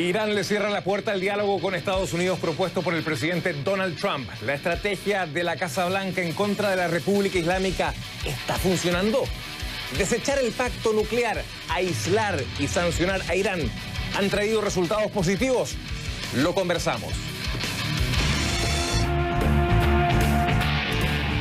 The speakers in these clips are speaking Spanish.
Irán le cierra la puerta al diálogo con Estados Unidos propuesto por el presidente Donald Trump. ¿La estrategia de la Casa Blanca en contra de la República Islámica está funcionando? Desechar el pacto nuclear, aislar y sancionar a Irán, ¿han traído resultados positivos? Lo conversamos.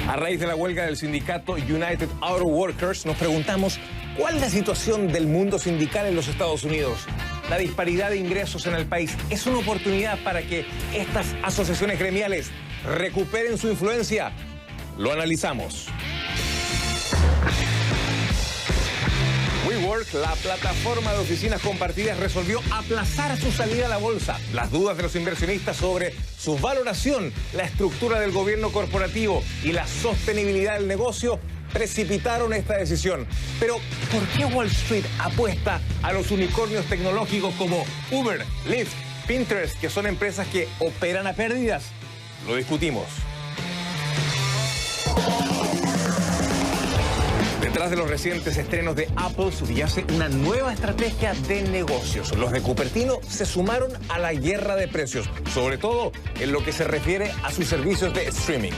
A raíz de la huelga del sindicato United Auto Workers, nos preguntamos cuál es la situación del mundo sindical en los Estados Unidos. La disparidad de ingresos en el país es una oportunidad para que estas asociaciones gremiales recuperen su influencia. Lo analizamos. WeWork, la plataforma de oficinas compartidas, resolvió aplazar su salida a la bolsa. Las dudas de los inversionistas sobre su valoración, la estructura del gobierno corporativo y la sostenibilidad del negocio precipitaron esta decisión. Pero, ¿por qué Wall Street apuesta a los unicornios tecnológicos como Uber, Lyft, Pinterest, que son empresas que operan a pérdidas? Lo discutimos. Detrás de los recientes estrenos de Apple subyace una nueva estrategia de negocios. Los de Cupertino se sumaron a la guerra de precios, sobre todo en lo que se refiere a sus servicios de streaming.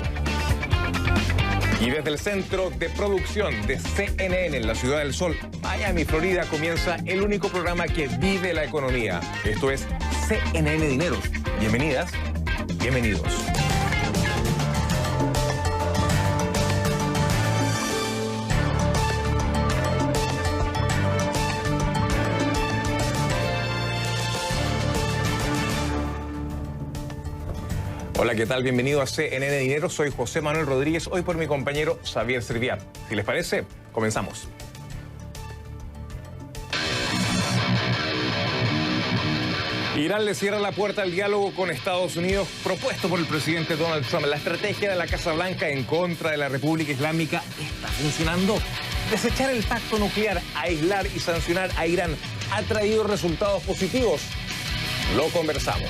Y desde el centro de producción de CNN en la Ciudad del Sol, Miami, Florida, comienza el único programa que vive la economía. Esto es CNN Dineros. Bienvenidas, bienvenidos. Hola, ¿qué tal? Bienvenido a CNN Dinero. Soy José Manuel Rodríguez, hoy por mi compañero Xavier Serviat. Si les parece, comenzamos. Irán le cierra la puerta al diálogo con Estados Unidos propuesto por el presidente Donald Trump. La estrategia de la Casa Blanca en contra de la República Islámica está funcionando. Desechar el pacto nuclear, aislar y sancionar a Irán ha traído resultados positivos. Lo conversamos.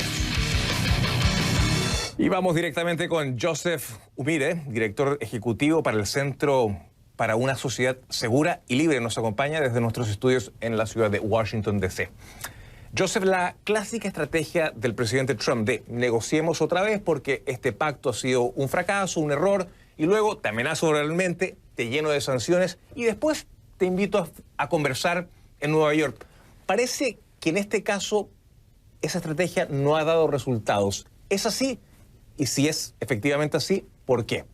Y vamos directamente con Joseph Umire, director ejecutivo para el Centro para una Sociedad Segura y Libre. Nos acompaña desde nuestros estudios en la ciudad de Washington, D.C. Joseph, la clásica estrategia del presidente Trump de negociemos otra vez porque este pacto ha sido un fracaso, un error, y luego te amenazo realmente, te lleno de sanciones y después te invito a conversar en Nueva York. Parece que en este caso esa estrategia no ha dado resultados. ¿Es así? Y si es efectivamente así, ¿por qué?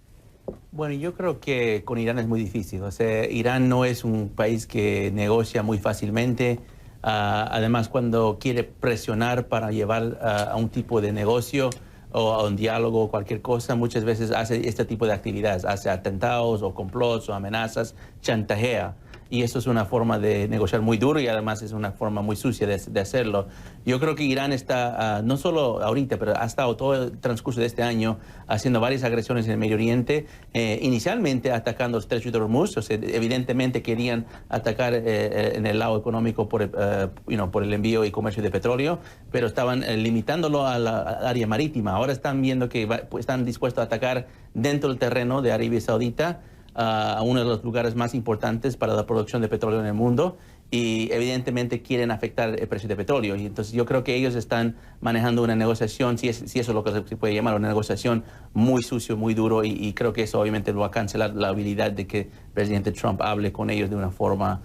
Bueno, yo creo que con Irán es muy difícil. O sea, Irán no es un país que negocia muy fácilmente. Además, cuando quiere presionar para llevar a un tipo de negocio o a un diálogo o cualquier cosa, muchas veces hace este tipo de actividades. Hace atentados o complots o amenazas, chantajea. Y eso es una forma de negociar muy duro y además es una forma muy sucia de hacerlo. Yo creo que Irán está, no solo ahorita, pero ha estado todo el transcurso de este año haciendo varias agresiones en el Medio Oriente, inicialmente atacando los Estrecho de Hormuz. O sea, evidentemente querían atacar en el lado económico por el envío y comercio de petróleo, pero estaban limitándolo a la área marítima. Ahora están viendo que están dispuestos a atacar dentro del terreno de Arabia Saudita, a uno de los lugares más importantes para la producción de petróleo en el mundo, y evidentemente quieren afectar el precio de petróleo. Y entonces yo creo que ellos están manejando una negociación, si eso es lo que se puede llamar, una negociación muy sucio, muy duro, y creo que eso obviamente va a cancelar la habilidad de que el presidente Trump hable con ellos de una forma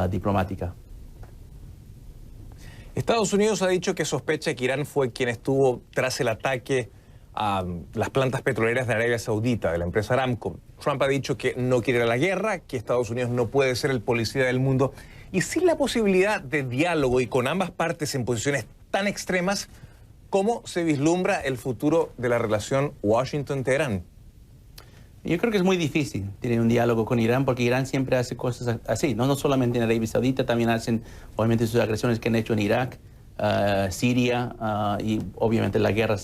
diplomática. Estados Unidos ha dicho que sospecha que Irán fue quien estuvo tras el ataque a las plantas petroleras de Arabia Saudita, de la empresa Aramco. Trump ha dicho que no quiere la guerra, que Estados Unidos no puede ser el policía del mundo. Y sin la posibilidad de diálogo y con ambas partes en posiciones tan extremas, ¿cómo se vislumbra el futuro de la relación Washington-Teherán? Yo creo que es muy difícil tener un diálogo con Irán porque Irán siempre hace cosas así, no solamente en Arabia Saudita, también hacen obviamente sus agresiones que han hecho en Irak, Siria y obviamente la guerra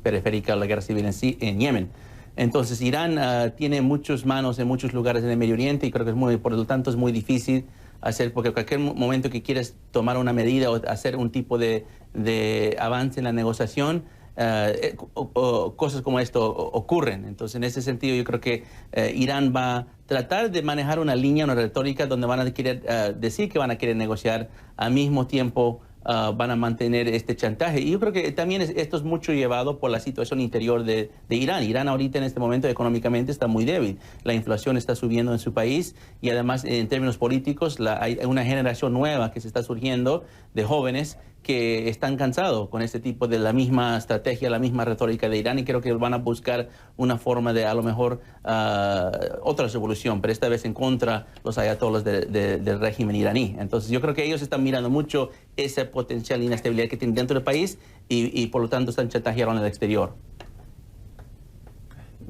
periférica, la guerra civil en Yemen. Entonces Irán tiene muchas manos en muchos lugares en el Medio Oriente y creo que por lo tanto es muy difícil hacer, porque en cualquier momento que quieres tomar una medida o hacer un tipo de avance en la negociación, cosas como esto ocurren. Entonces en ese sentido yo creo que Irán va a tratar de manejar una línea, una retórica donde van a querer decir que van a querer negociar, al mismo tiempo van a mantener este chantaje. Y yo creo que también esto es mucho llevado por la situación interior de Irán. Irán ahorita en este momento económicamente está muy débil. La inflación está subiendo en su país y además en términos políticos hay una generación nueva que se está surgiendo de jóvenes que están cansados con este tipo de la misma estrategia, la misma retórica de Irán, y creo que van a buscar una forma de a lo mejor otra revolución, pero esta vez en contra los ayatolás del régimen iraní. Entonces yo creo que ellos están mirando mucho esa potencial inestabilidad que tienen dentro del país y por lo tanto están chantajeando en el exterior.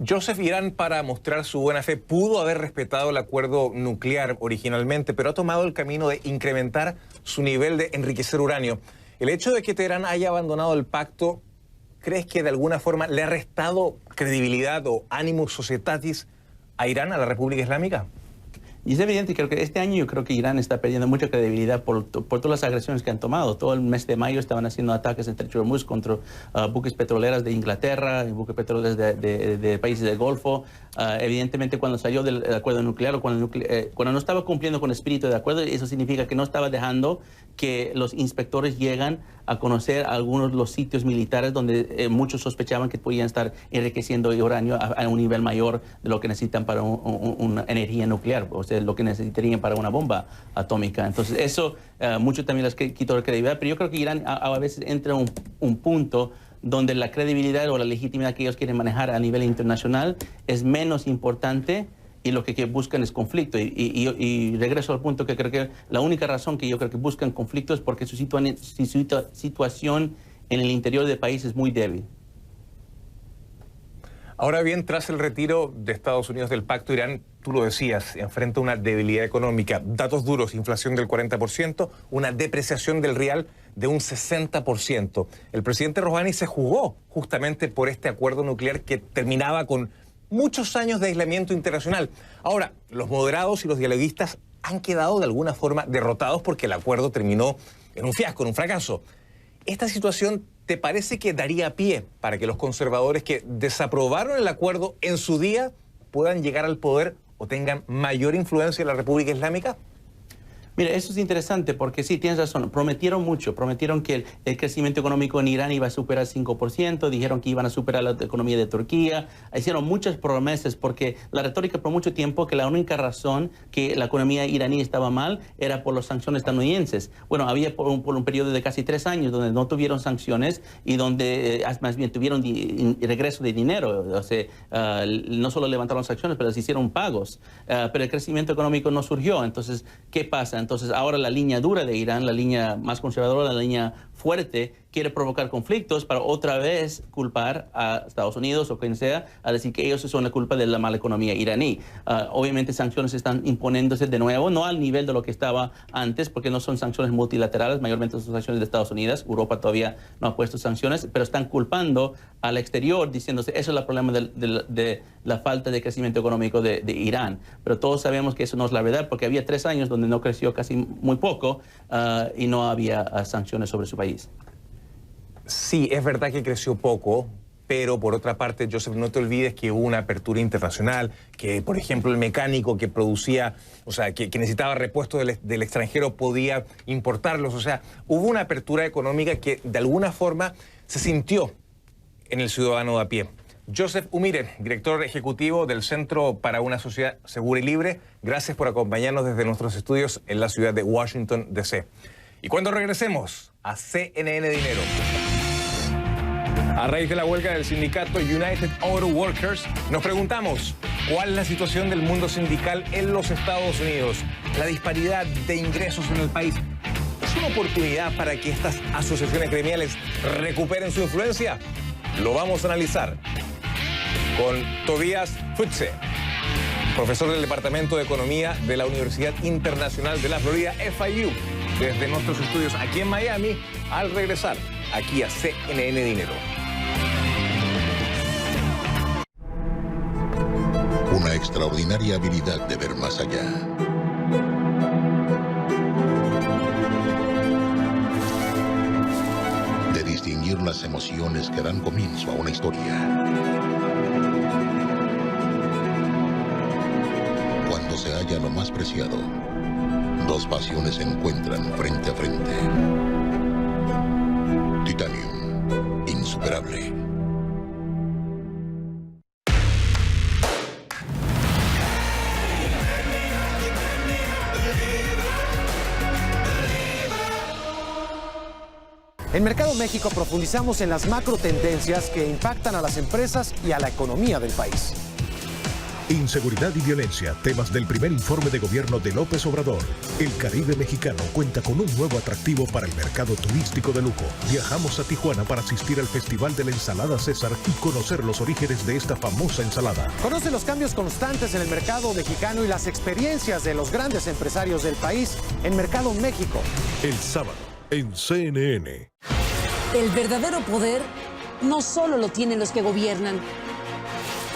Joseph, Irán, para mostrar su buena fe, pudo haber respetado el acuerdo nuclear originalmente, pero ha tomado el camino de incrementar su nivel de enriquecer uranio. El hecho de que Teherán haya abandonado el pacto, ¿crees que de alguna forma le ha restado credibilidad o ánimo societatis a Irán, a la República Islámica? Y es evidente, creo que este año yo creo que Irán está perdiendo mucha credibilidad por todas las agresiones que han tomado. Todo el mes de mayo estaban haciendo ataques en Estrecho de Hormuz contra buques petroleras de Inglaterra y buques petroleros de países del Golfo. Evidentemente, cuando salió del acuerdo nuclear o cuando no estaba cumpliendo con el espíritu del acuerdo, eso significa que no estaba dejando que los inspectores llegan a conocer algunos de los sitios militares donde muchos sospechaban que podían estar enriqueciendo uranio a un nivel mayor de lo que necesitan para una energía nuclear, o sea, lo que necesitarían para una bomba atómica. Entonces, eso mucho también les quitó la credibilidad, pero yo creo que Irán a veces entra a un punto donde la credibilidad o la legitimidad que ellos quieren manejar a nivel internacional es menos importante y lo que buscan es conflicto. Y regreso al punto que creo que la única razón que yo creo que buscan conflicto es porque su situación en el interior del país es muy débil. Ahora bien, tras el retiro de Estados Unidos del pacto, Irán, tú lo decías, enfrenta una debilidad económica. Datos duros: inflación del 40%, una depreciación del rial de un 60%. El presidente Rouhani se jugó justamente por este acuerdo nuclear que terminaba con muchos años de aislamiento internacional. Ahora, los moderados y los dialoguistas han quedado de alguna forma derrotados porque el acuerdo terminó en un fiasco, en un fracaso. ¿Esta situación te parece que daría pie para que los conservadores que desaprobaron el acuerdo en su día puedan llegar al poder o tengan mayor influencia en la República Islámica? Mira, eso es interesante porque sí, tienes razón, prometieron mucho, prometieron que el crecimiento económico en Irán iba a superar 5%, dijeron que iban a superar la economía de Turquía, hicieron muchas promesas porque la retórica por mucho tiempo que la única razón que la economía iraní estaba mal era por las sanciones estadounidenses. Bueno, había por un periodo de casi 3 años donde no tuvieron sanciones y donde más bien tuvieron regreso de dinero, o sea, no solo levantaron sanciones, pero se hicieron pagos, pero el crecimiento económico no surgió. Entonces, ¿qué pasa? Entonces, ahora la línea dura de Irán, la línea más conservadora, la línea fuerte, quiere provocar conflictos para otra vez culpar a Estados Unidos o quien sea, a decir que ellos son la culpa de la mala economía iraní. Obviamente sanciones están imponiéndose de nuevo, no al nivel de lo que estaba antes, porque no son sanciones multilaterales, mayormente son sanciones de Estados Unidos. Europa todavía no ha puesto sanciones, pero están culpando al exterior, diciéndose eso es el problema de la falta de crecimiento económico de Irán. Pero todos sabemos que eso no es la verdad, porque había 3 años donde no creció casi muy poco y no había sanciones sobre su país. Sí, es verdad que creció poco, pero por otra parte, Joseph, no te olvides que hubo una apertura internacional, que por ejemplo el mecánico que producía, o sea, que necesitaba repuestos del extranjero podía importarlos, o sea, hubo una apertura económica que de alguna forma se sintió en el ciudadano de a pie. Joseph Umire, director ejecutivo del Centro para una Sociedad Segura y Libre, gracias por acompañarnos desde nuestros estudios en la ciudad de Washington, D.C. Y cuando regresemos a CNN Dinero, a raíz de la huelga del sindicato United Auto Workers, nos preguntamos cuál es la situación del mundo sindical en los Estados Unidos. La disparidad de ingresos en el país es una oportunidad para que estas asociaciones gremiales recuperen su influencia. Lo vamos a analizar con Tobias Futze, profesor del Departamento de Economía de la Universidad Internacional de la Florida, FIU, desde nuestros estudios aquí en Miami, al regresar aquí a CNN Dinero. Una extraordinaria habilidad de ver más allá. De distinguir las emociones que dan comienzo a una historia. Cuando se halla lo más preciado, dos pasiones se encuentran frente a frente. inexorable. En Mercado México profundizamos en las macro tendencias que impactan a las empresas y a la economía del país. Inseguridad y violencia, temas del primer informe de gobierno de López Obrador. El Caribe mexicano cuenta con un nuevo atractivo para el mercado turístico de lujo. Viajamos a Tijuana para asistir al Festival de la Ensalada César y conocer los orígenes de esta famosa ensalada. Conoce los cambios constantes en el mercado mexicano y las experiencias de los grandes empresarios del país en Mercado México. El sábado, en CNN. El verdadero poder no solo lo tienen los que gobiernan,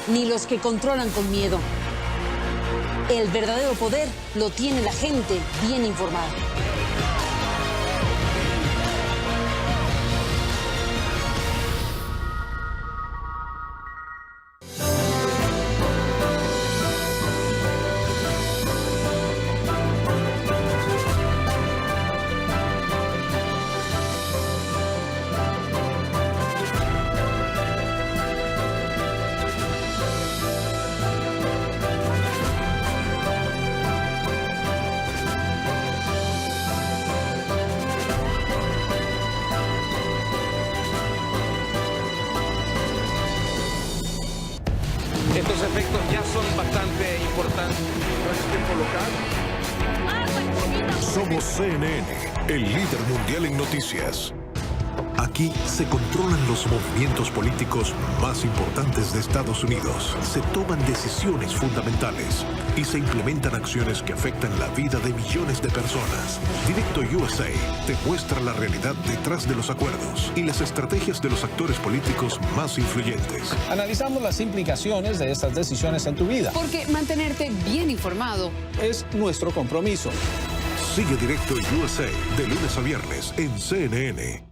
ni los que controlan con miedo. El verdadero poder lo tiene la gente bien informada. Estos efectos ya son bastante importantes. Somos CNN, el líder mundial en noticias. Aquí se controlan los movimientos políticos más importantes de Estados Unidos. Se toman decisiones fundamentales y se implementan acciones que afectan la vida de millones de personas. Directo USA te muestra la realidad detrás de los acuerdos y las estrategias de los actores políticos más influyentes. Analizamos las implicaciones de estas decisiones en tu vida. Porque mantenerte bien informado Es nuestro compromiso. Sigue Directo USA de lunes a viernes en CNN.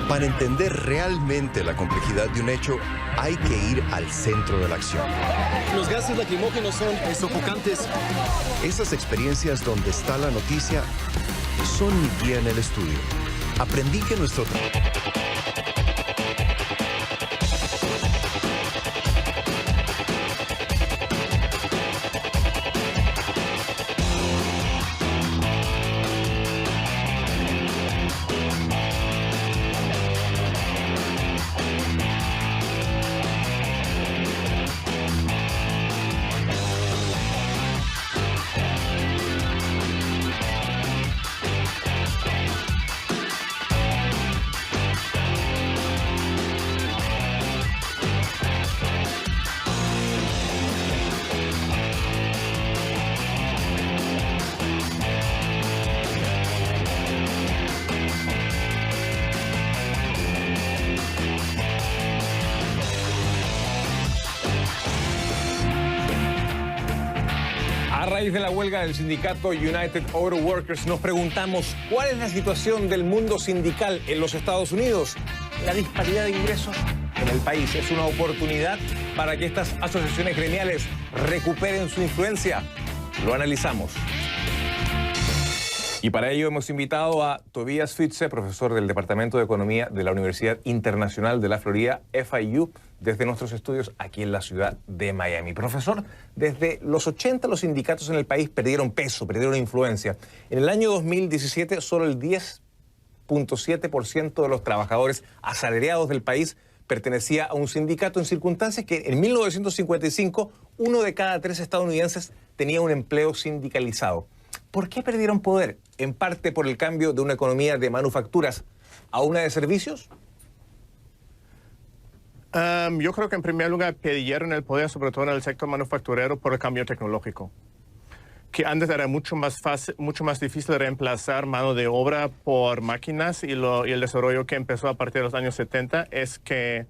Para entender realmente la complejidad de un hecho, hay que ir al centro de la acción. Los gases lacrimógenos son sofocantes. Esas experiencias donde está la noticia son mi guía en el estudio. Aprendí que nuestro... A raíz de la huelga del sindicato United Auto Workers, nos preguntamos cuál es la situación del mundo sindical en los Estados Unidos. La disparidad de ingresos en el país es una oportunidad para que estas asociaciones gremiales recuperen su influencia. Lo analizamos. Y para ello hemos invitado a Tobias Fitze, profesor del Departamento de Economía de la Universidad Internacional de la Florida, FIU, desde nuestros estudios aquí en la ciudad de Miami. Profesor, desde los 80 los sindicatos en el país perdieron peso, perdieron influencia. En el año 2017 solo el 10.7% de los trabajadores asalariados del país pertenecía a un sindicato, en circunstancias que en 1955 1 de cada 3 estadounidenses tenía un empleo sindicalizado. ¿Por qué perdieron poder? En parte por el cambio de una economía de manufacturas a una de servicios. Yo creo que en primer lugar perdieron el poder, sobre todo en el sector manufacturero, por el cambio tecnológico. Que antes era mucho más difícil reemplazar mano de obra por máquinas y el desarrollo que empezó a partir de los años 70 es que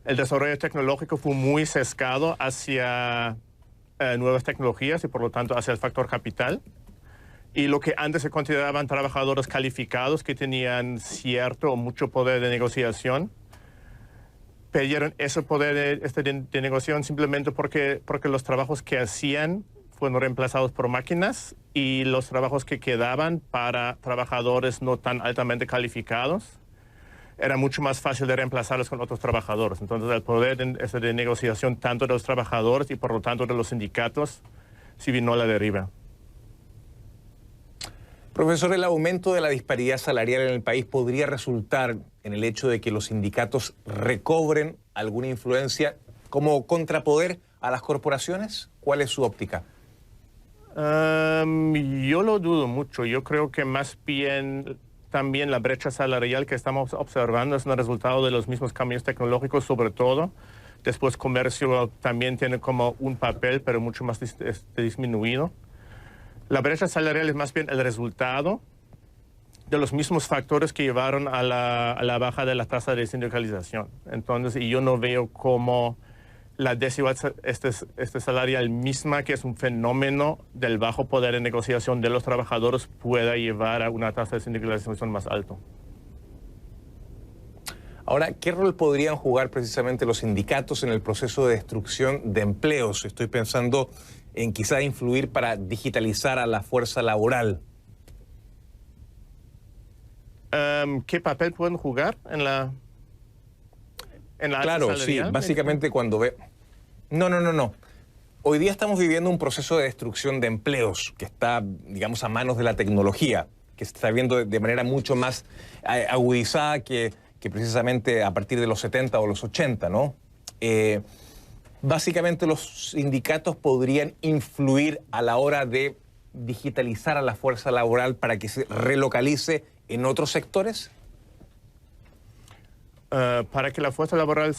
el desarrollo tecnológico fue muy sesgado hacia nuevas tecnologías y por lo tanto hacia el factor capital. Y lo que antes se consideraban trabajadores calificados que tenían cierto o mucho poder de negociación, perdieron ese poder de negociación simplemente porque los trabajos que hacían fueron reemplazados por máquinas y los trabajos que quedaban para trabajadores no tan altamente calificados era mucho más fácil de reemplazarlos con otros trabajadores. Entonces, el poder de negociación tanto de los trabajadores y por lo tanto de los sindicatos sí vino a la deriva. Profesor, el aumento de la disparidad salarial en el país podría resultar en el hecho de que los sindicatos recobren alguna influencia como contrapoder a las corporaciones. ¿Cuál es su óptica? Yo lo dudo mucho. Yo creo que más bien también la brecha salarial que estamos observando es un resultado de los mismos cambios tecnológicos, sobre todo. Después comercio también tiene como un papel, pero mucho más disminuido. La brecha salarial es más bien el resultado de los mismos factores que llevaron a la baja de la tasa de sindicalización. Entonces, y yo no veo cómo la desigualdad salarial misma, que es un fenómeno del bajo poder de negociación de los trabajadores, pueda llevar a una tasa de sindicalización más alta. Ahora, ¿qué rol podrían jugar precisamente los sindicatos en el proceso de destrucción de empleos? Estoy pensando en quizá influir para digitalizar a la fuerza laboral. ¿Qué papel pueden jugar en la Claro, sí, básicamente cuando ve... No. Hoy día estamos viviendo un proceso de destrucción de empleos que está, digamos, a manos de la tecnología, que se está viendo de manera mucho más agudizada que precisamente a partir de los 70 o los 80, ¿no? Básicamente los sindicatos podrían influir a la hora de digitalizar a la fuerza laboral para que se relocalice en otros sectores. Para que la fuerza laboral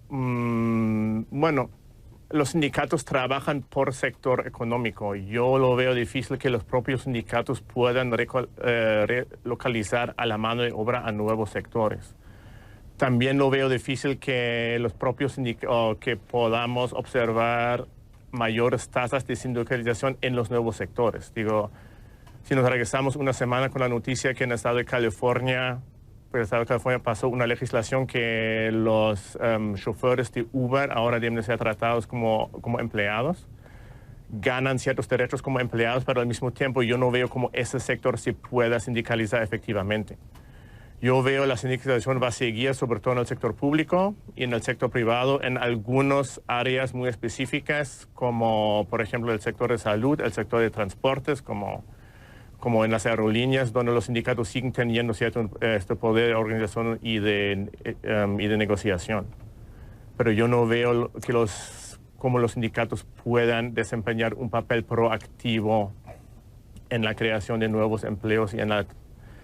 bueno, los sindicatos trabajan por sector económico. Yo lo veo difícil que los propios sindicatos puedan relocalizar a la mano de obra a nuevos sectores. También lo veo difícil que los propios sindicatos, que podamos observar mayores tasas de sindicalización en los nuevos sectores. Digo, si nos regresamos una semana con la noticia que en el estado de California, pasó una legislación que los choferes de Uber ahora deben ser tratados como empleados. Ganan ciertos derechos como empleados, pero al mismo tiempo yo no veo cómo ese sector se pueda sindicalizar efectivamente. Yo veo la sindicalización va a seguir sobre todo en el sector público y en el sector privado en algunas áreas muy específicas, como por ejemplo el sector de salud, el sector de transportes, como en las aerolíneas, donde los sindicatos siguen teniendo cierto poder de organización y de negociación. Pero yo no veo cómo los sindicatos puedan desempeñar un papel proactivo en la creación de nuevos empleos y en la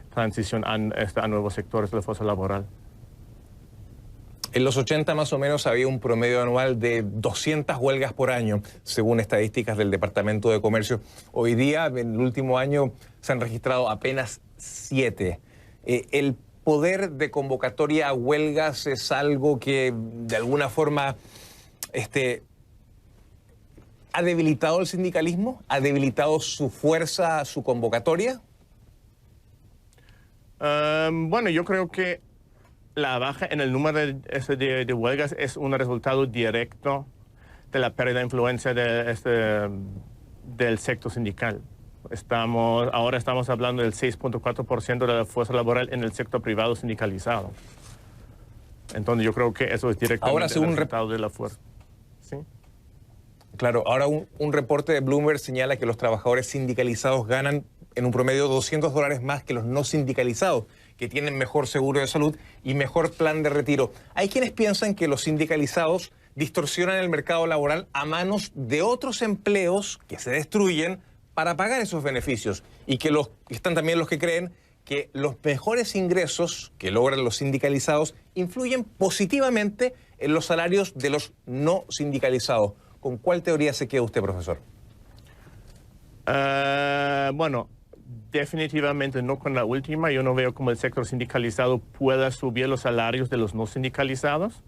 transición a nuevos sectores de la fuerza laboral. En los 80 más o menos había un promedio anual de 200 huelgas por año, según estadísticas del Departamento de Comercio. Hoy día, en el último año, se han registrado apenas 7. ¿El poder de convocatoria a huelgas es algo que de alguna forma ha debilitado el sindicalismo? ¿Ha debilitado su fuerza, su convocatoria? Bueno, yo creo que la baja en el número de huelgas es un resultado directo de la pérdida de influencia del sector sindical. Ahora estamos hablando del 6.4% de la fuerza laboral en el sector privado sindicalizado. Entonces yo creo que eso es directamente el resultado de la fuerza. ¿Sí? Claro, ahora un reporte de Bloomberg señala que los trabajadores sindicalizados ganan en un promedio $200 más que los no sindicalizados, que tienen mejor seguro de salud y mejor plan de retiro. Hay quienes piensan que los sindicalizados distorsionan el mercado laboral a manos de otros empleos que se destruyen para pagar esos beneficios, y que están también los que creen que los mejores ingresos que logran los sindicalizados influyen positivamente en los salarios de los no sindicalizados. ¿Con cuál teoría se queda usted, profesor? Bueno, definitivamente no con la última. Yo no veo cómo el sector sindicalizado pueda subir los salarios de los no sindicalizados.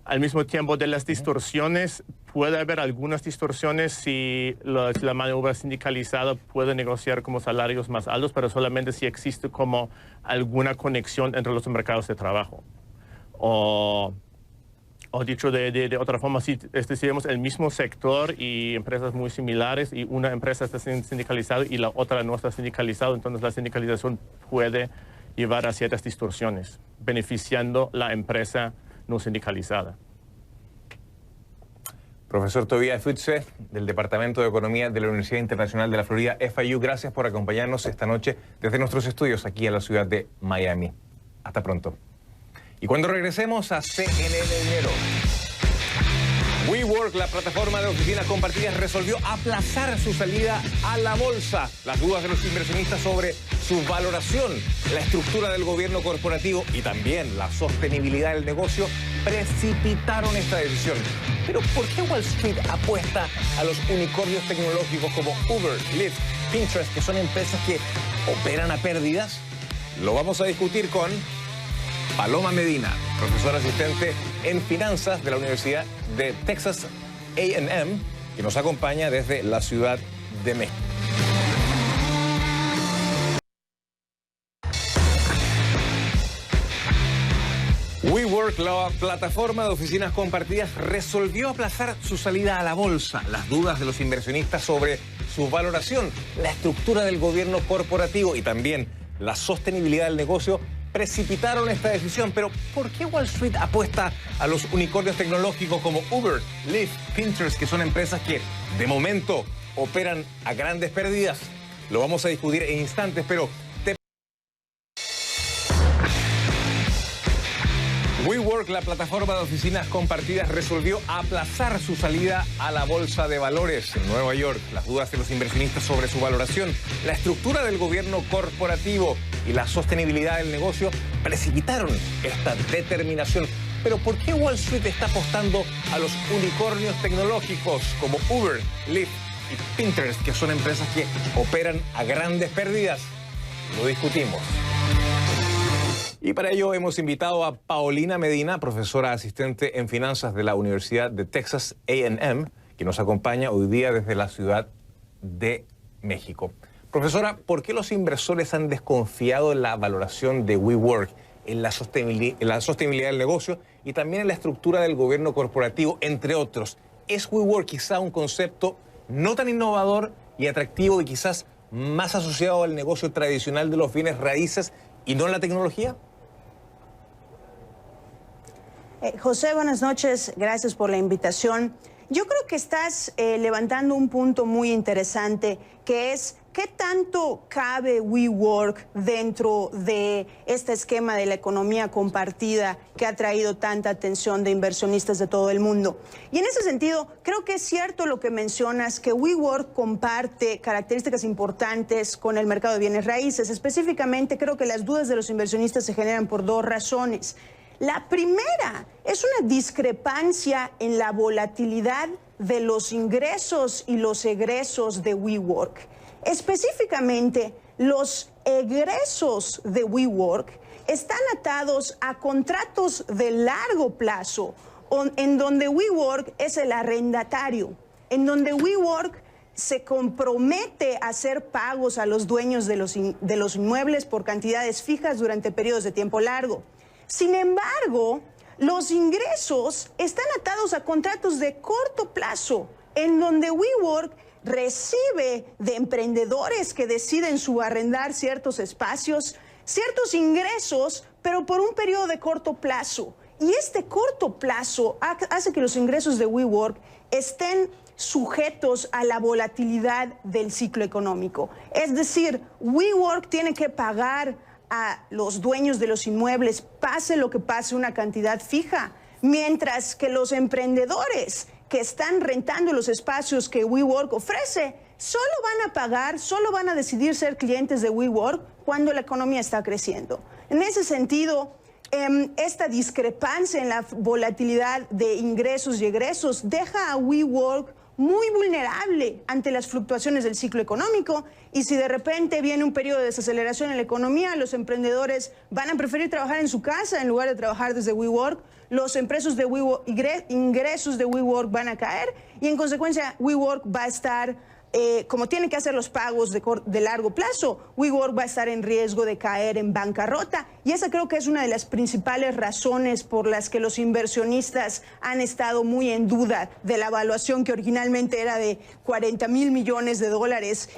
Al mismo tiempo, de las distorsiones, puede haber algunas distorsiones si la mano de obra sindicalizada puede negociar como salarios más altos, pero solamente si existe como alguna conexión entre los mercados de trabajo. O dicho de otra forma, si tenemos el mismo sector y empresas muy similares y una empresa está sindicalizada y la otra no está sindicalizada, entonces la sindicalización puede llevar a ciertas distorsiones, beneficiando la empresa no sindicalizada. Profesor Tobias Futse, del Departamento de Economía de la Universidad Internacional de la Florida, FIU, gracias por acompañarnos esta noche desde nuestros estudios aquí en la ciudad de Miami. Hasta pronto. Y cuando regresemos a CNN Dinero, WeWork, la plataforma de oficinas compartidas, resolvió aplazar su salida a la bolsa. Las dudas de los inversionistas sobre su valoración, la estructura del gobierno corporativo y también la sostenibilidad del negocio precipitaron esta decisión. Pero ¿por qué Wall Street apuesta a los unicornios tecnológicos como Uber, Lyft, Pinterest, que son empresas que operan a pérdidas? Lo vamos a discutir con Paloma Medina, profesora asistente en finanzas de la Universidad de Texas A&M, que nos acompaña desde la Ciudad de México. WeWork, la plataforma de oficinas compartidas, resolvió aplazar su salida a la bolsa. Las dudas de los inversionistas sobre su valoración, la estructura del gobierno corporativo y también la sostenibilidad del negocio precipitaron esta decisión. Pero ¿por qué Wall Street apuesta a los unicornios tecnológicos como Uber, Lyft, Pinterest, que son empresas que de momento operan a grandes pérdidas? Lo vamos a discutir en instantes, pero WeWork, la plataforma de oficinas compartidas, resolvió aplazar su salida a la bolsa de valores en Nueva York. Las dudas de los inversionistas sobre su valoración, la estructura del gobierno corporativo y la sostenibilidad del negocio precipitaron esta determinación. Pero ¿por qué Wall Street está apostando a los unicornios tecnológicos como Uber, Lyft y Pinterest, que son empresas que operan a grandes pérdidas? Lo discutimos. Y para ello hemos invitado a Paulina Medina, profesora asistente en finanzas de la Universidad de Texas A&M, que nos acompaña hoy día desde la Ciudad de México. Profesora, ¿por qué los inversores han desconfiado en la valoración de WeWork, en la sostenibilidad del negocio y también en la estructura del gobierno corporativo, entre otros? ¿Es WeWork quizá un concepto no tan innovador y atractivo y quizás más asociado al negocio tradicional de los bienes raíces y no la tecnología? José, buenas noches. Gracias por la invitación. Yo creo que estás levantando un punto muy interesante, que es ¿qué tanto cabe WeWork dentro de este esquema de la economía compartida que ha traído tanta atención de inversionistas de todo el mundo? Y en ese sentido, creo que es cierto lo que mencionas, que WeWork comparte características importantes con el mercado de bienes raíces. Específicamente, creo que las dudas de los inversionistas se generan por dos razones. La primera es una discrepancia en la volatilidad de los ingresos y los egresos de WeWork. Específicamente, los egresos de WeWork están atados a contratos de largo plazo, en donde WeWork es el arrendatario, en donde WeWork se compromete a hacer pagos a los dueños de los inmuebles por cantidades fijas durante periodos de tiempo largo. Sin embargo, los ingresos están atados a contratos de corto plazo, en donde WeWork recibe de emprendedores que deciden subarrendar ciertos espacios, ciertos ingresos, pero por un periodo de corto plazo. Y este corto plazo hace que los ingresos de WeWork estén sujetos a la volatilidad del ciclo económico. Es decir, WeWork tiene que pagar a los dueños de los inmuebles, pase lo que pase, una cantidad fija, mientras que los emprendedores que están rentando los espacios que WeWork ofrece, solo van a pagar, solo van a decidir ser clientes de WeWork cuando la economía está creciendo. En ese sentido, esta discrepancia en la volatilidad de ingresos y egresos deja a WeWork muy vulnerable ante las fluctuaciones del ciclo económico, y si de repente viene un periodo de desaceleración en la economía, los emprendedores van a preferir trabajar en su casa en lugar de trabajar desde WeWork, los ingresos de WeWork van a caer y en consecuencia WeWork va a estar, como tiene que hacer los pagos de largo plazo, WeWork va a estar en riesgo de caer en bancarrota, y esa creo que es una de las principales razones por las que los inversionistas han estado muy en duda de la evaluación que originalmente era de $40,000 millones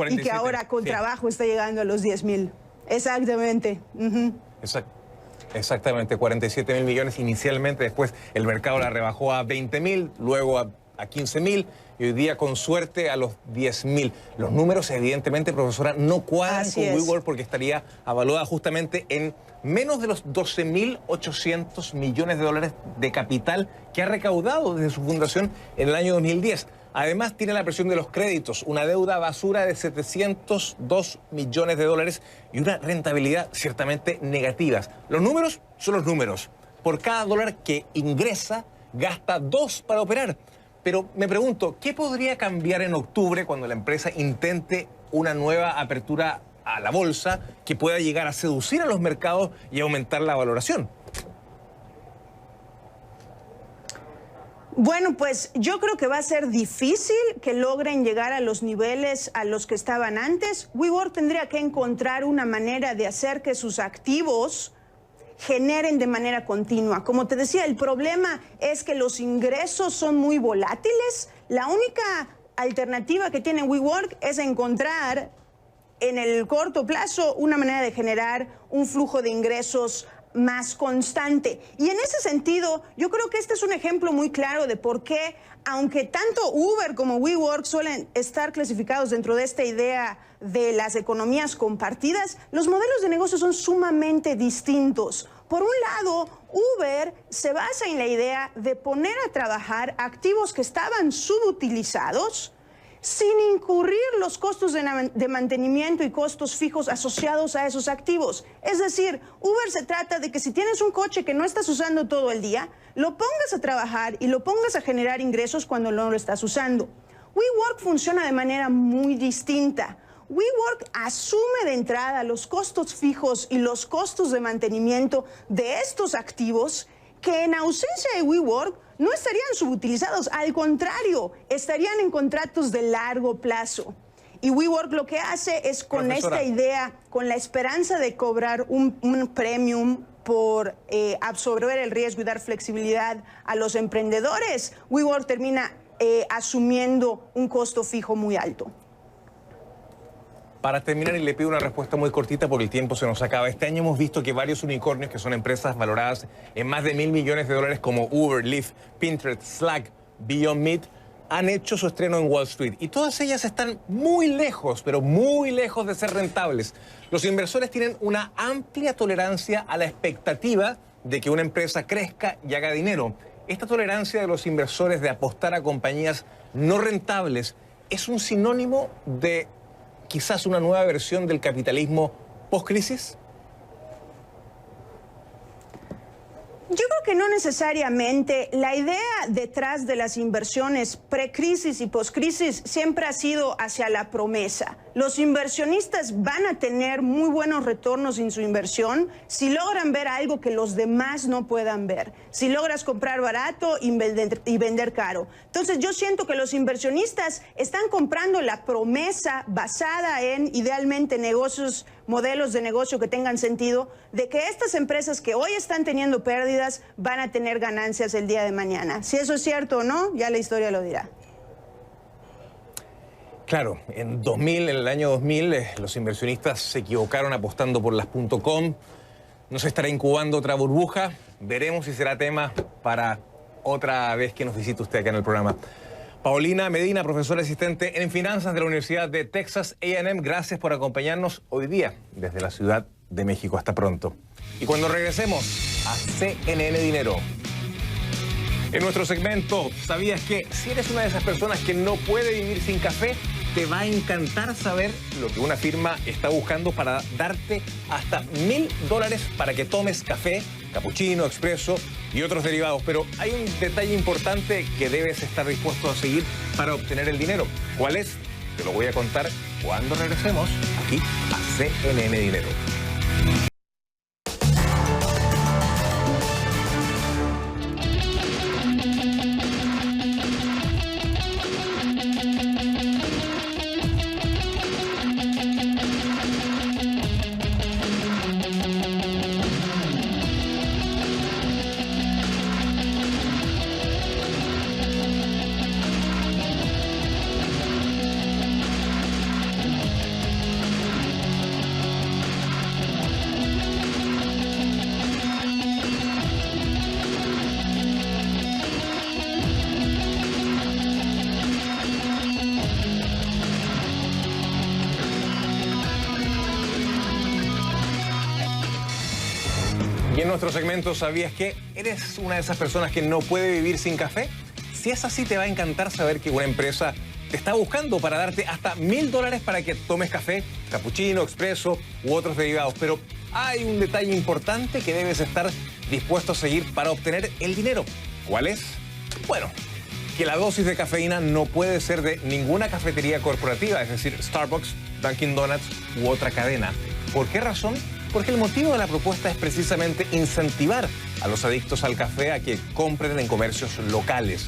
y que ahora con trabajo está llegando a los 10,000. Exactamente. Exactamente, 47.000 millones inicialmente, después el mercado la rebajó a 20.000, luego a 15.000 y hoy día con suerte a los 10.000. Los números evidentemente, profesora, no cuadran con WeWork porque estaría avaluada justamente en menos de los 12.800 millones de dólares de capital que ha recaudado desde su fundación en el año 2010. Además, tiene la presión de los créditos, una deuda basura de 702 millones de dólares y una rentabilidad ciertamente negativa. Los números son los números. Por cada dólar que ingresa, gasta 2 para operar. Pero me pregunto, ¿qué podría cambiar en octubre cuando la empresa intente una nueva apertura a la bolsa que pueda llegar a seducir a los mercados y aumentar la valoración? Bueno, pues yo creo que va a ser difícil que logren llegar a los niveles a los que estaban antes. WeWork tendría que encontrar una manera de hacer que sus activos generen de manera continua. Como te decía, el problema es que los ingresos son muy volátiles. La única alternativa que tiene WeWork es encontrar en el corto plazo una manera de generar un flujo de ingresos más constante. Y en ese sentido, yo creo que este es un ejemplo muy claro de por qué, aunque tanto Uber como WeWork suelen estar clasificados dentro de esta idea de las economías compartidas, los modelos de negocio son sumamente distintos. Por un lado, Uber se basa en la idea de poner a trabajar activos que estaban subutilizados sin incurrir los costos de mantenimiento y costos fijos asociados a esos activos. Es decir, Uber se trata de que si tienes un coche que no estás usando todo el día, lo pongas a trabajar y lo pongas a generar ingresos cuando no lo estás usando. WeWork funciona de manera muy distinta. WeWork asume de entrada los costos fijos y los costos de mantenimiento de estos activos que en ausencia de WeWork no estarían subutilizados, al contrario, estarían en contratos de largo plazo. Y WeWork lo que hace es con esta idea, con la esperanza de cobrar un premium por absorber el riesgo y dar flexibilidad a los emprendedores, WeWork termina asumiendo un costo fijo muy alto. Para terminar, y le pido una respuesta muy cortita porque el tiempo se nos acaba. Este año hemos visto que varios unicornios, que son empresas valoradas en más de $1.000 millones como Uber, Lyft, Pinterest, Slack, Beyond Meat, han hecho su estreno en Wall Street. Y todas ellas están muy lejos, pero muy lejos de ser rentables. Los inversores tienen una amplia tolerancia a la expectativa de que una empresa crezca y haga dinero. Esta tolerancia de los inversores de apostar a compañías no rentables es un sinónimo de quizás una nueva versión del capitalismo post-crisis? Yo creo que no necesariamente. La idea detrás de las inversiones pre-crisis y post-crisis siempre ha sido hacia la promesa. Los inversionistas van a tener muy buenos retornos en su inversión si logran ver algo que los demás no puedan ver. Si logras comprar barato y vender caro. Entonces yo siento que los inversionistas están comprando la promesa basada en, idealmente, negocios, modelos de negocio que tengan sentido, de que estas empresas que hoy están teniendo pérdidas van a tener ganancias el día de mañana. Si eso es cierto o no, ya la historia lo dirá. Claro, en el año 2000, los inversionistas se equivocaron apostando por las .com. ¿No se estará incubando otra burbuja? Veremos si será tema para otra vez que nos visite usted acá en el programa. Paulina Medina, profesora asistente en finanzas de la Universidad de Texas A&M, gracias por acompañarnos hoy día desde la Ciudad de México. Hasta pronto. Y cuando regresemos a CNN Dinero, en nuestro segmento, ¿sabías que si eres una de esas personas que no puede vivir sin café? Te va a encantar saber lo que una firma está buscando para darte hasta $1.000 para que tomes café, cappuccino, expreso y otros derivados. Pero hay un detalle importante que debes estar dispuesto a seguir para obtener el dinero. ¿Cuál es? Te lo voy a contar cuando regresemos aquí a CNN Dinero. nuestro segmento ¿Sabías que eres una de esas personas que no puede vivir sin café? Si es así, te va a encantar saber que una empresa te está buscando para darte hasta $1000 para que tomes café, cappuccino, expreso u otros derivados. Pero hay un detalle importante que debes estar dispuesto a seguir para obtener el dinero. ¿Cuál es? Bueno, que la dosis de cafeína no puede ser de ninguna cafetería corporativa, es decir, Starbucks, Dunkin' Donuts u otra cadena. ¿Por qué razón? Porque el motivo de la propuesta es precisamente incentivar a los adictos al café a que compren en comercios locales.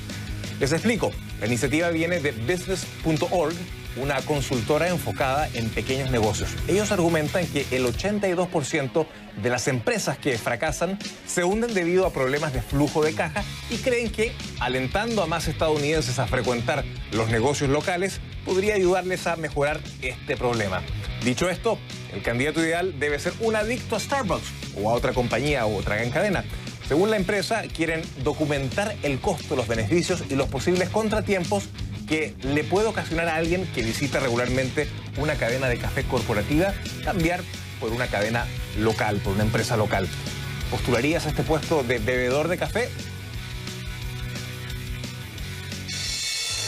Les explico. La iniciativa viene de Business.org, una consultora enfocada en pequeños negocios. Ellos argumentan que el 82% de las empresas que fracasan se hunden debido a problemas de flujo de caja y creen que alentando a más estadounidenses a frecuentar los negocios locales podría ayudarles a mejorar este problema. Dicho esto, el candidato ideal debe ser un adicto a Starbucks o a otra compañía o otra gran cadena. Según la empresa, quieren documentar el costo, los beneficios y los posibles contratiempos que le puede ocasionar a alguien que visita regularmente una cadena de café corporativa cambiar por una cadena local, por una empresa local. ¿Postularías a este puesto de bebedor de café?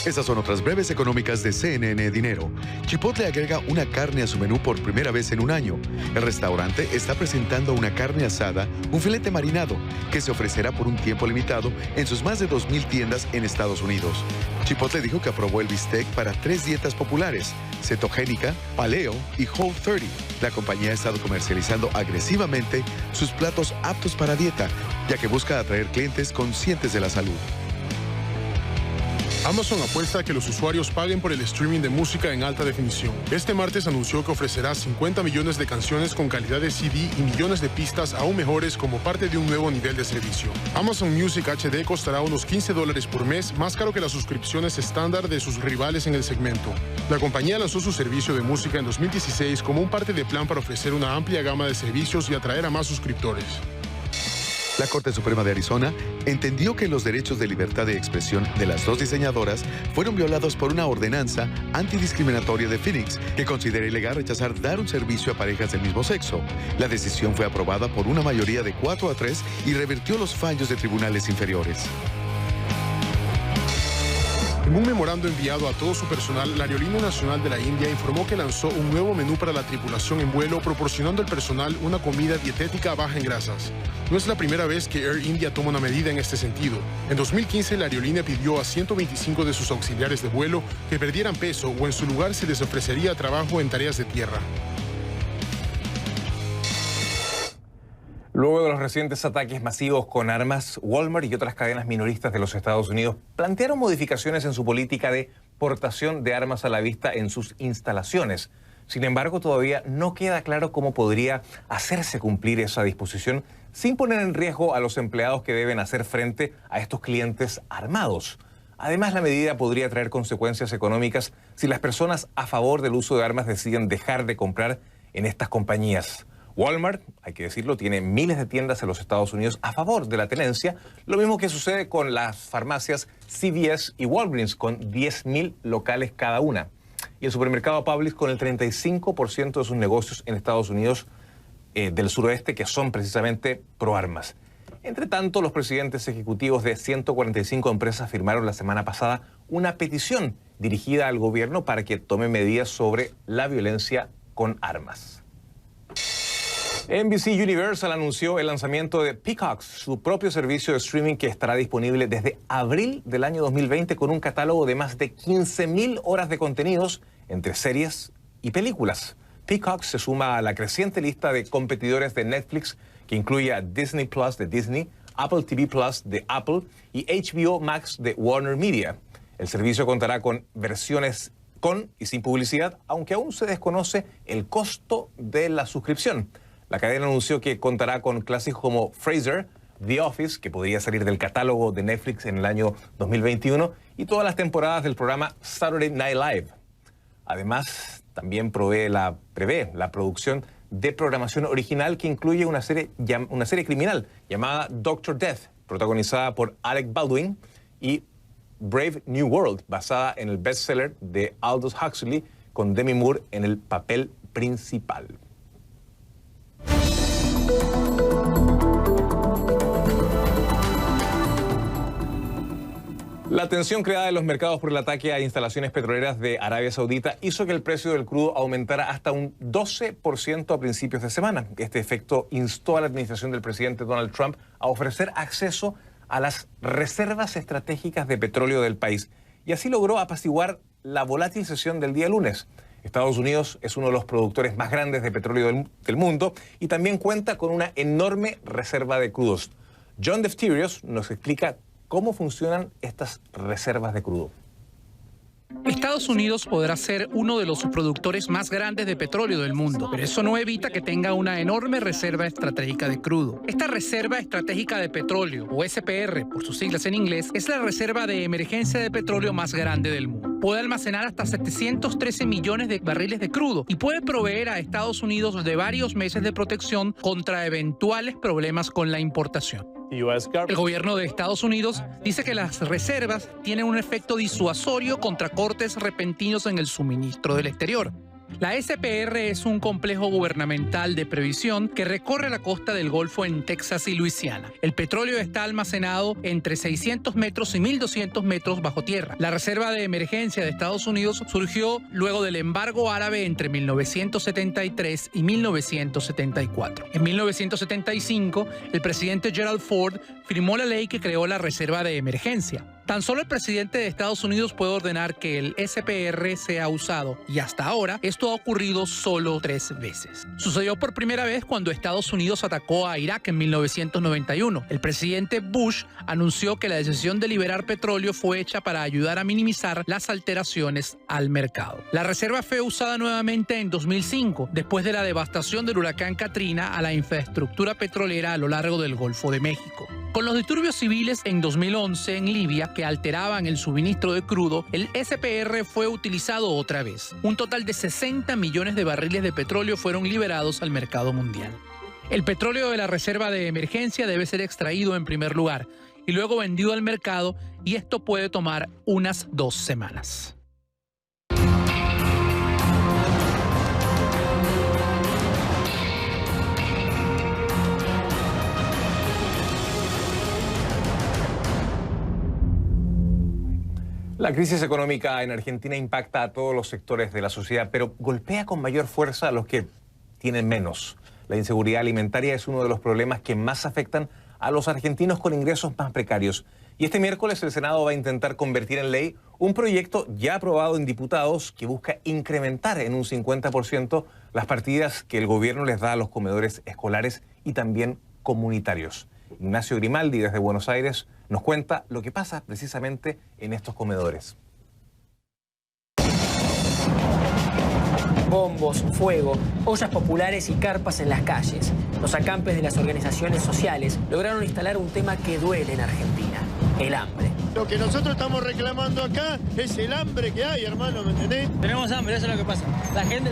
Estas son otras breves económicas de CNN Dinero. Chipotle agrega una carne a su menú por primera vez en un año. El restaurante está presentando una carne asada, un filete marinado, que se ofrecerá por un tiempo limitado en sus más de 2000 tiendas en Estados Unidos. Chipotle dijo que aprobó el bistec para 3 dietas populares: cetogénica, paleo y Whole30. La compañía ha estado comercializando agresivamente sus platos aptos para dieta, ya que busca atraer clientes conscientes de la salud. Amazon apuesta a que los usuarios paguen por el streaming de música en alta definición. Este martes anunció que ofrecerá 50 millones de canciones con calidad de CD y millones de pistas aún mejores como parte de un nuevo nivel de servicio. Amazon Music HD costará unos $15 por mes, más caro que las suscripciones estándar de sus rivales en el segmento. La compañía lanzó su servicio de música en 2016 como un parte de plan para ofrecer una amplia gama de servicios y atraer a más suscriptores. La Corte Suprema de Arizona entendió que los derechos de libertad de expresión de las dos diseñadoras fueron violados por una ordenanza antidiscriminatoria de Phoenix que considera ilegal rechazar dar un servicio a parejas del mismo sexo. La decisión fue aprobada por una mayoría de 4-3 y revirtió los fallos de tribunales inferiores. En un memorando enviado a todo su personal, la Aerolínea Nacional de la India informó que lanzó un nuevo menú para la tripulación en vuelo, proporcionando al personal una comida dietética baja en grasas. No es la primera vez que Air India toma una medida en este sentido. En 2015, la aerolínea pidió a 125 de sus auxiliares de vuelo que perdieran peso o en su lugar se les ofrecería trabajo en tareas de tierra. Luego de los recientes ataques masivos con armas, Walmart y otras cadenas minoristas de los Estados Unidos plantearon modificaciones en su política de portación de armas a la vista en sus instalaciones. Sin embargo, todavía no queda claro cómo podría hacerse cumplir esa disposición sin poner en riesgo a los empleados que deben hacer frente a estos clientes armados. Además, la medida podría traer consecuencias económicas si las personas a favor del uso de armas deciden dejar de comprar en estas compañías. Walmart, hay que decirlo, tiene miles de tiendas en los Estados Unidos a favor de la tenencia, lo mismo que sucede con las farmacias CVS y Walgreens, con 10.000 locales cada una. Y el supermercado Publix con el 35% de sus negocios en Estados Unidos del suroeste, que son precisamente pro armas. Entre tanto, los presidentes ejecutivos de 145 empresas firmaron la semana pasada una petición dirigida al gobierno para que tome medidas sobre la violencia con armas. NBC Universal anunció el lanzamiento de Peacock, su propio servicio de streaming que estará disponible desde abril del año 2020 con un catálogo de más de 15.000 horas de contenidos entre series y películas. Peacock se suma a la creciente lista de competidores de Netflix que incluye a Disney Plus de Disney, Apple TV Plus de Apple y HBO Max de Warner Media. El servicio contará con versiones con y sin publicidad, aunque aún se desconoce el costo de la suscripción. La cadena anunció que contará con clásicos como Frasier, The Office, que podría salir del catálogo de Netflix en el año 2021, y todas las temporadas del programa Saturday Night Live. Además, también prevé la producción de programación original que incluye una serie criminal llamada Dr. Death, protagonizada por Alec Baldwin, y Brave New World, basada en el bestseller de Aldous Huxley, con Demi Moore en el papel principal. La tensión creada en los mercados por el ataque a instalaciones petroleras de Arabia Saudita hizo que el precio del crudo aumentara hasta un 12% a principios de semana. Este efecto instó a la administración del presidente Donald Trump a ofrecer acceso a las reservas estratégicas de petróleo del país y así logró apaciguar la volátil sesión del día lunes. Estados Unidos es uno de los productores más grandes de petróleo del mundo y también cuenta con una enorme reserva de crudos. John Defterios nos explica cómo funcionan estas reservas de crudo. Estados Unidos podrá ser uno de los productores más grandes de petróleo del mundo, pero eso no evita que tenga una enorme reserva estratégica de crudo. Esta reserva estratégica de petróleo, o SPR por sus siglas en inglés, es la reserva de emergencia de petróleo más grande del mundo. Puede almacenar hasta 713 millones de barriles de crudo y puede proveer a Estados Unidos de varios meses de protección contra eventuales problemas con la importación. El gobierno de Estados Unidos dice que las reservas tienen un efecto disuasorio contra cortes repentinos en el suministro del exterior. La SPR es un complejo gubernamental de previsión que recorre la costa del Golfo en Texas y Luisiana. El petróleo está almacenado entre 600 metros y 1.200 metros bajo tierra. La reserva de emergencia de Estados Unidos surgió luego del embargo árabe entre 1973 y 1974. En 1975, el presidente Gerald Ford firmó la ley que creó la reserva de emergencia. Tan solo el presidente de Estados Unidos puede ordenar que el SPR sea usado y hasta ahora esto ha ocurrido solo 3 veces. Sucedió por primera vez cuando Estados Unidos atacó a Irak en 1991. El presidente Bush anunció que la decisión de liberar petróleo fue hecha para ayudar a minimizar las alteraciones al mercado. La reserva fue usada nuevamente en 2005, después de la devastación del huracán Katrina a la infraestructura petrolera a lo largo del Golfo de México. Con los disturbios civiles en 2011 en Libia que alteraban el suministro de crudo, el SPR fue utilizado otra vez. Un total de 60 millones de barriles de petróleo fueron liberados al mercado mundial. El petróleo de la reserva de emergencia debe ser extraído en primer lugar y luego vendido al mercado, y esto puede tomar unas 2 semanas. La crisis económica en Argentina impacta a todos los sectores de la sociedad, pero golpea con mayor fuerza a los que tienen menos. La inseguridad alimentaria es uno de los problemas que más afectan a los argentinos con ingresos más precarios. Y este miércoles el Senado va a intentar convertir en ley un proyecto ya aprobado en diputados que busca incrementar en un 50% las partidas que el gobierno les da a los comedores escolares y también comunitarios. Ignacio Grimaldi, desde Buenos Aires, nos cuenta lo que pasa precisamente en estos comedores. Bombos, fuego, ollas populares y carpas en las calles. Los acampes de las organizaciones sociales lograron instalar un tema que duele en Argentina: el hambre. Lo que nosotros estamos reclamando acá es el hambre que hay, hermano, ¿me entendés? Tenemos hambre, eso es lo que pasa. La gente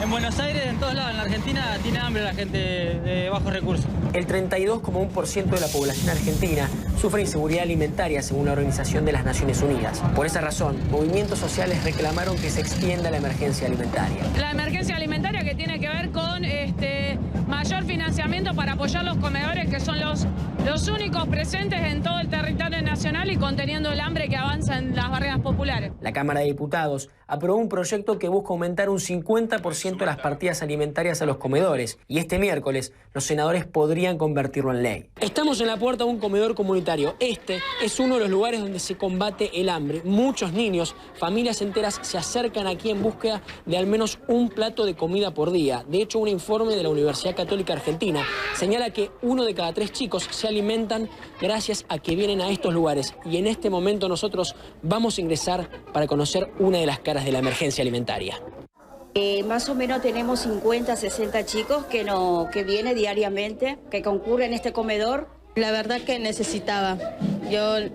en Buenos Aires, en todos lados, en la Argentina, tiene hambre la gente de bajos recursos. El 32,1% de la población argentina sufre inseguridad alimentaria, según la Organización de las Naciones Unidas. Por esa razón, movimientos sociales reclamaron que se extienda la emergencia alimentaria. La emergencia alimentaria que tiene que ver con mayor financiamiento para apoyar los comedores, que son los únicos presentes en todo el territorio nacional y conteniendo el hambre que avanza en las barriadas populares. La Cámara de Diputados aprobó un proyecto que busca aumentar un 50% las partidas alimentarias a los comedores, y este miércoles los senadores podrían convertirlo en ley. Estamos en la puerta de un comedor comunitario. Este es uno de los lugares donde se combate el hambre. Muchos niños, familias enteras se acercan aquí en búsqueda de al menos un plato de comida por día. De hecho, un informe de la Universidad Católica Argentina señala que 1 de cada 3 chicos se alimentan gracias a que vienen a estos lugares. Y en este momento nosotros vamos a ingresar para conocer una de las caras de la emergencia alimentaria. Más o menos tenemos 50, 60 chicos que vienen diariamente, que concurren a este comedor. La verdad que necesitaba. Yo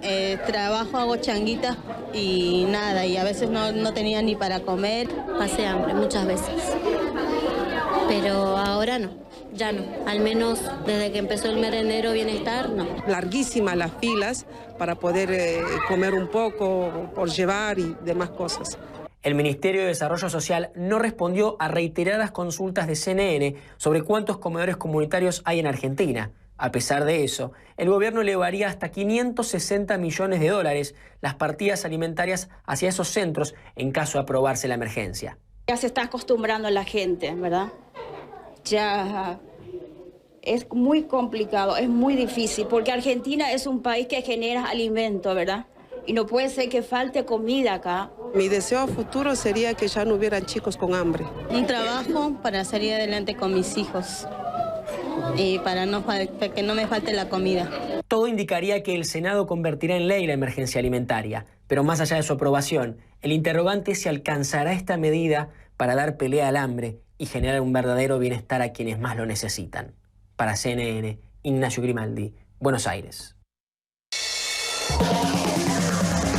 trabajo, hago changuitas y nada, y a veces no tenía ni para comer. Pasé hambre muchas veces, pero ahora no. Ya no, al menos desde que empezó el merendero bienestar, no. Larguísimas las filas para poder comer un poco, por llevar y demás cosas. El Ministerio de Desarrollo Social no respondió a reiteradas consultas de CNN sobre cuántos comedores comunitarios hay en Argentina. A pesar de eso, el gobierno elevaría hasta 560 millones de dólares las partidas alimentarias hacia esos centros en caso de aprobarse la emergencia. Ya se está acostumbrando la gente, ¿verdad? Ya es muy complicado, es muy difícil, porque Argentina es un país que genera alimento, ¿verdad? Y no puede ser que falte comida acá. Mi deseo futuro sería que ya no hubieran chicos con hambre. Un trabajo para salir adelante con mis hijos y para que no me falte la comida. Todo indicaría que el Senado convertirá en ley la emergencia alimentaria, pero más allá de su aprobación, el interrogante es si alcanzará esta medida para dar pelea al hambre y generar un verdadero bienestar a quienes más lo necesitan. Para CNN, Ignacio Grimaldi, Buenos Aires.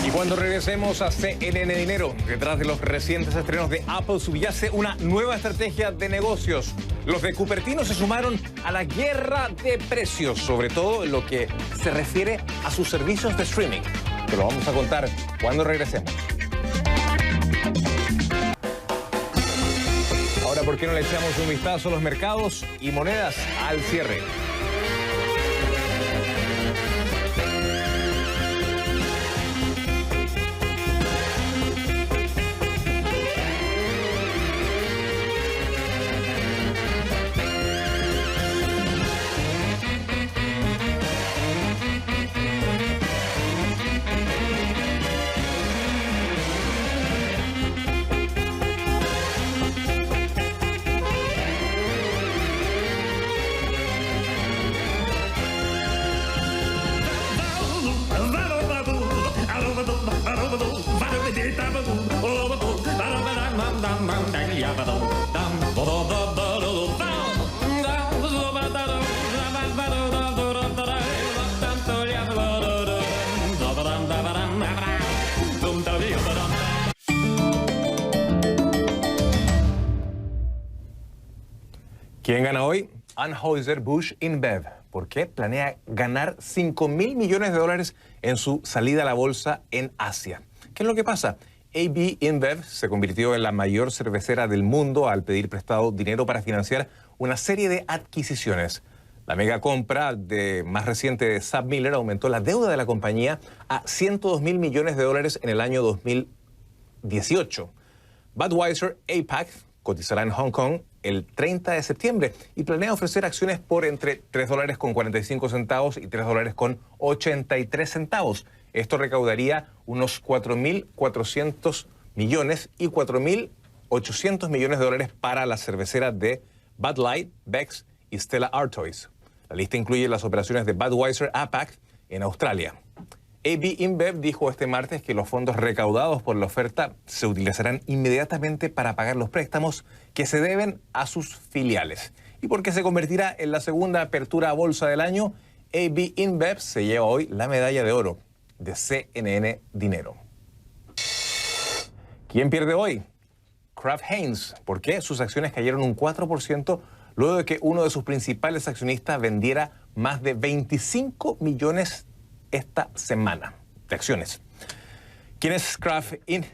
Y cuando regresemos a CNN Dinero, detrás de los recientes estrenos de Apple subyace una nueva estrategia de negocios. Los de Cupertino se sumaron a la guerra de precios, sobre todo en lo que se refiere a sus servicios de streaming. Te lo vamos a contar cuando regresemos. Ahora, ¿por qué no le echamos un vistazo a los mercados y monedas al cierre? ¿Quién gana hoy? Anheuser-Busch InBev. ¿Por qué? Planea ganar $5.000 millones en su salida a la bolsa en Asia. ¿Qué es lo que pasa? AB InBev se convirtió en la mayor cervecera del mundo al pedir prestado dinero para financiar una serie de adquisiciones. La mega compra más reciente de SABMiller aumentó la deuda de la compañía a $102.000 millones en el año 2018. Budweiser APAC cotizará en Hong Kong el 30 de septiembre y planea ofrecer acciones por entre $3.45 y $3.83. Esto recaudaría unos 4.400 millones y 4.800 millones de dólares para la cervecera de Bud Light, Beck's y Stella Artois. La lista incluye las operaciones de Budweiser APAC en Australia. AB InBev dijo este martes que los fondos recaudados por la oferta se utilizarán inmediatamente para pagar los préstamos que se deben a sus filiales. Y porque se convertirá en la segunda apertura a bolsa del año, AB InBev se lleva hoy la medalla de oro de CNN Dinero. ¿Quién pierde hoy? Kraft Heinz. ¿Por qué? Sus acciones cayeron un 4% luego de que uno de sus principales accionistas vendiera más de 25 millones esta semana de acciones. ¿Quién es Kraft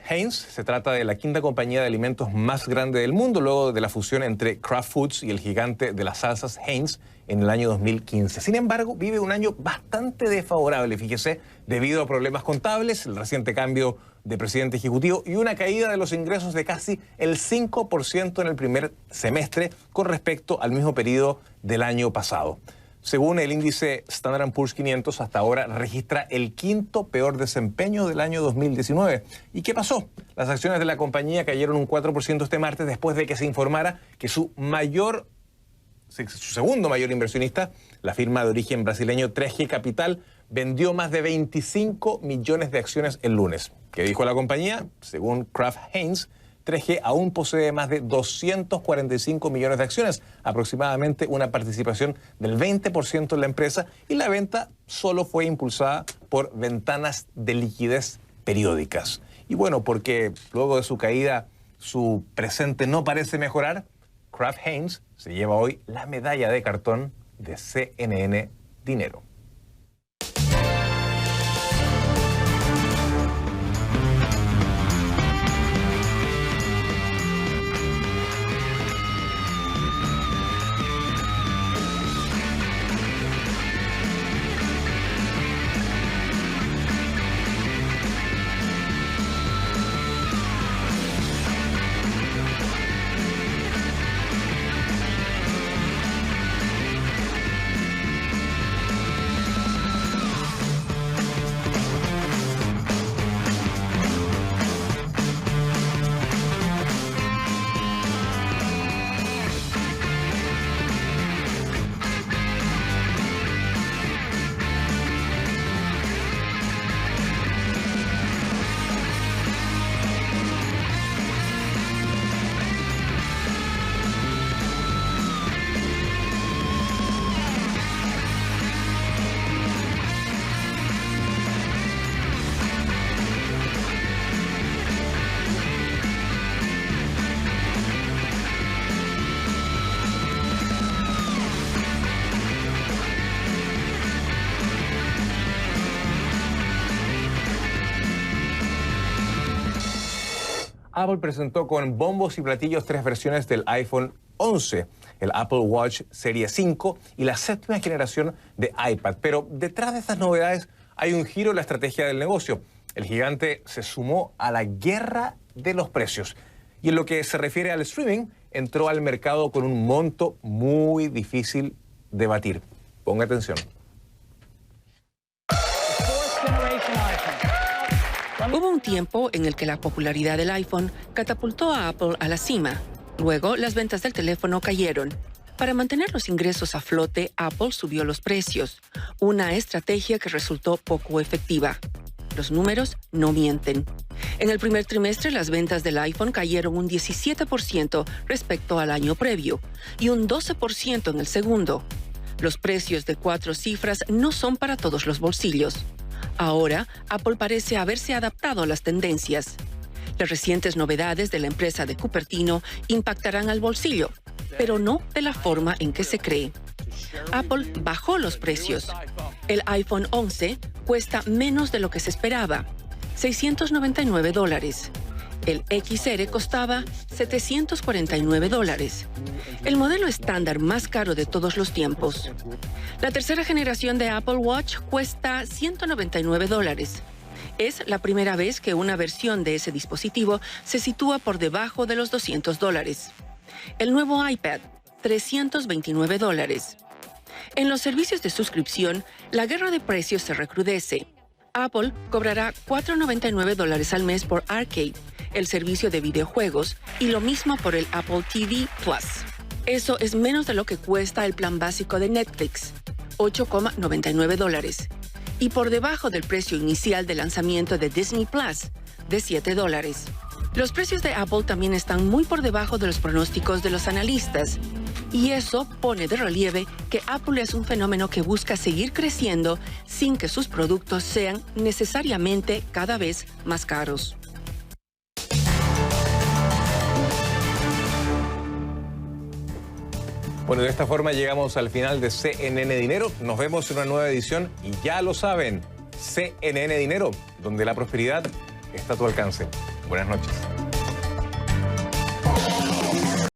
Heinz? Se trata de la quinta compañía de alimentos más grande del mundo, luego de la fusión entre Kraft Foods y el gigante de las salsas Heinz en el año 2015. Sin embargo, vive un año bastante desfavorable, fíjese, debido a problemas contables, el reciente cambio de presidente ejecutivo y una caída de los ingresos de casi el 5% en el primer semestre con respecto al mismo periodo del año pasado. Según el índice Standard & Poor's 500, hasta ahora registra el quinto peor desempeño del año 2019. ¿Y qué pasó? Las acciones de la compañía cayeron un 4% este martes después de que se informara que su segundo mayor inversionista, la firma de origen brasileño 3G Capital, vendió más de 25 millones de acciones el lunes. ¿Qué dijo la compañía? Según Kraft Heinz, 3G aún posee más de 245 millones de acciones, aproximadamente una participación del 20% en la empresa, y la venta solo fue impulsada por ventanas de liquidez periódicas. Y bueno, porque luego de su caída su presente no parece mejorar, Kraft Heinz se lleva hoy la medalla de cartón de CNN Dinero. Apple presentó con bombos y platillos 3 versiones del iPhone 11, el Apple Watch Serie 5 y la 7ª generación de iPad. Pero detrás de estas novedades hay un giro en la estrategia del negocio. El gigante se sumó a la guerra de los precios. Y en lo que se refiere al streaming, entró al mercado con un monto muy difícil de batir. Ponga atención. Hubo un tiempo en el que la popularidad del iPhone catapultó a Apple a la cima. Luego, las ventas del teléfono cayeron. Para mantener los ingresos a flote, Apple subió los precios, una estrategia que resultó poco efectiva. Los números no mienten. En el primer trimestre, las ventas del iPhone cayeron un 17% respecto al año previo y un 12% en el segundo. Los precios de 4 cifras no son para todos los bolsillos. Ahora, Apple parece haberse adaptado a las tendencias. Las recientes novedades de la empresa de Cupertino impactarán al bolsillo, pero no de la forma en que se cree. Apple bajó los precios. El iPhone 11 cuesta menos de lo que se esperaba, $699. El XR costaba $749. El modelo estándar más caro de todos los tiempos. La tercera generación de Apple Watch cuesta $199. Es la primera vez que una versión de ese dispositivo se sitúa por debajo de los $200. El nuevo iPad, $329. En los servicios de suscripción, la guerra de precios se recrudece. Apple cobrará $499 al mes por Arcade, el servicio de videojuegos, y lo mismo por el Apple TV Plus. Eso es menos de lo que cuesta el plan básico de Netflix, $8,99, y por debajo del precio inicial de lanzamiento de Disney Plus, de $7. Los precios de Apple también están muy por debajo de los pronósticos de los analistas, y eso pone de relieve que Apple es un fenómeno que busca seguir creciendo sin que sus productos sean necesariamente cada vez más caros. Bueno, de esta forma llegamos al final de CNN Dinero. Nos vemos en una nueva edición y ya lo saben, CNN Dinero, donde la prosperidad está a tu alcance. Buenas noches.